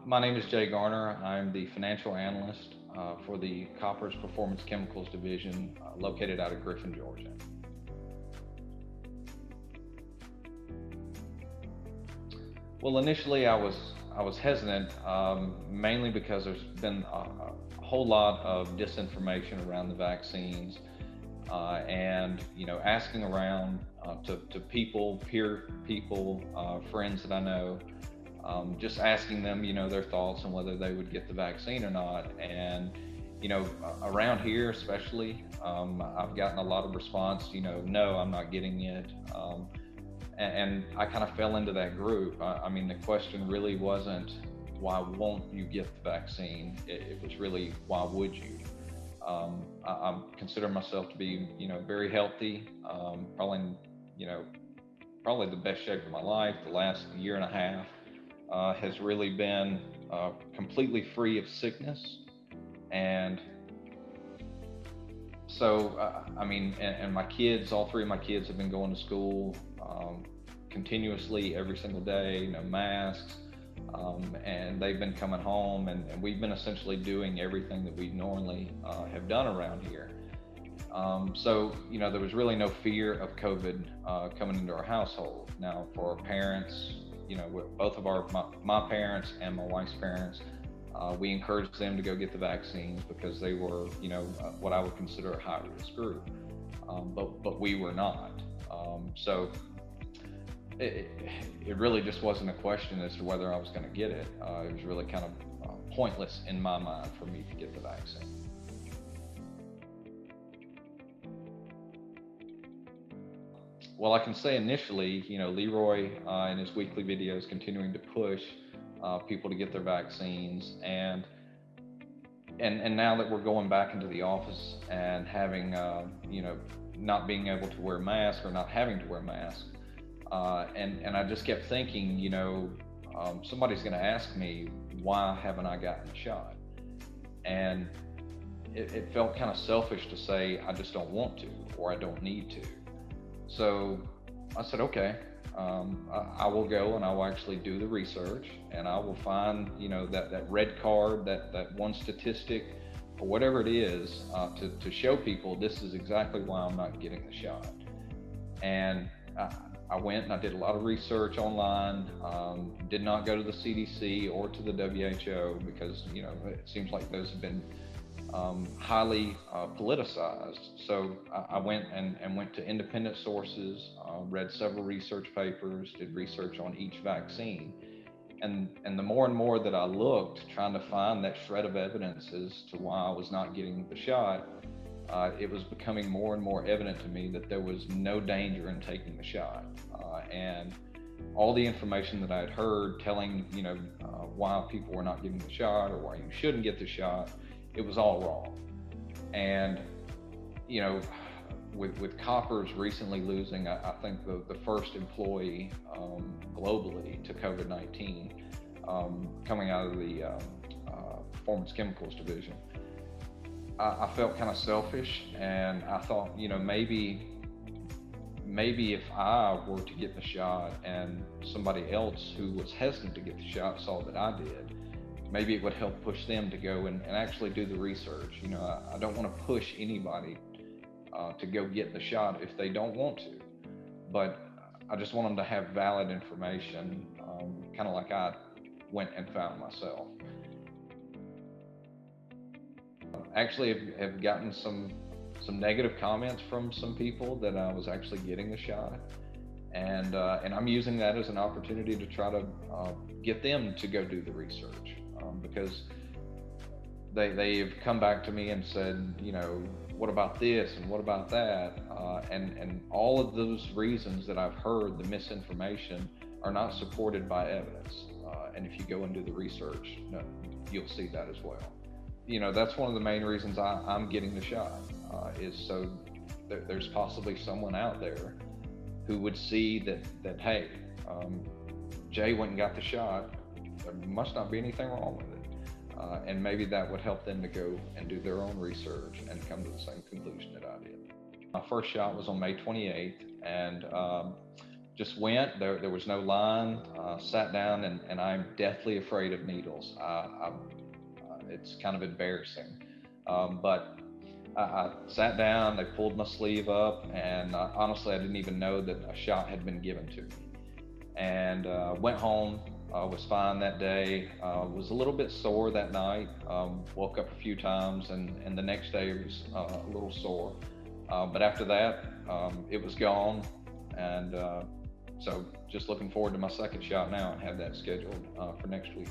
My name is Garner. I'm the financial analyst for the Koppers Performance Chemicals division located out of Griffin, Georgia. Well, initially I was hesitant, mainly because there's been a whole lot of disinformation around the vaccines, and asking around to people, peer people, friends that I know, just asking them, their thoughts on whether they would get the vaccine or not. And, around here especially, I've gotten a lot of response, no, I'm not getting it. And I kind of fell into that group. I mean, the question really wasn't, why won't you get the vaccine? It was really, why would you? I consider myself to be, very healthy, you know, probably the best shape of my life. The last year and a half has really been completely free of sickness. And so, I mean, and my kids, all three of my kids have been going to school continuously every single day, no masks. And they've been coming home, and we've been essentially doing everything that we normally have done around here. So, there was really no fear of COVID coming into our household. Now, for our parents, both of my parents and my wife's parents, we encouraged them to go get the vaccines because they were, what I would consider a high risk group. But we were not. So it really just wasn't a question as to whether I was going to get it. It was really kind of pointless in my mind for me to get the vaccine. Well, I can say initially, Leroy in his weekly videos continuing to push people to get their vaccines, and now that we're going back into the office and having, not being able to wear masks or not having to wear masks, and I just kept thinking, somebody's going to ask me, why haven't I gotten the shot? And it felt kind of selfish to say, I just don't want to, or I don't need to. So I said, okay, I will go and I will actually do the research, and I will find, that red card, that one statistic, or whatever it is, to show people this is exactly why I'm not getting the shot. And I went and I did a lot of research online, did not go to the CDC or to the WHO because, it seems like those have been highly politicized. So I went and went to independent sources, read several research papers, did research on each vaccine. And the more and more that I looked, trying to find that shred of evidence as to why I was not getting the shot, it was becoming more and more evident to me that there was no danger in taking the shot. And all the information that I had heard telling, why people were not getting the shot or why you shouldn't get the shot, it was all wrong. And, with Koppers recently losing, I think the first employee globally to COVID-19, coming out of the Performance Chemicals division, I felt kind of selfish, and I thought, maybe if I were to get the shot and somebody else who was hesitant to get the shot saw that I did, maybe it would help push them to go and actually do the research. I don't want to push anybody to go get the shot if they don't want to, but I just want them to have valid information, kind of like I went and found myself. Actually, have gotten some negative comments from some people that I was actually getting the shot, and I'm using that as an opportunity to try to get them to go do the research, because they've come back to me and said, what about this and what about that, and all of those reasons that I've heard, the misinformation, are not supported by evidence. And if you go and do the research, you'll see that as well. That's one of the main reasons I'm getting the shot, is so there's possibly someone out there who would see that hey, Jay went and got the shot, there must not be anything wrong with it. And maybe that would help them to go and do their own research and come to the same conclusion that I did. My first shot was on May 28th, and just went. There was no line. Sat down, and I'm deathly afraid of needles. It's kind of embarrassing, but I sat down. They pulled my sleeve up, and honestly, I didn't even know that a shot had been given to me. And went home. Was fine that day. Was a little bit sore that night. Woke up a few times, and the next day it was a little sore. But after that, it was gone. And so just looking forward to my second shot now and have that scheduled for next week.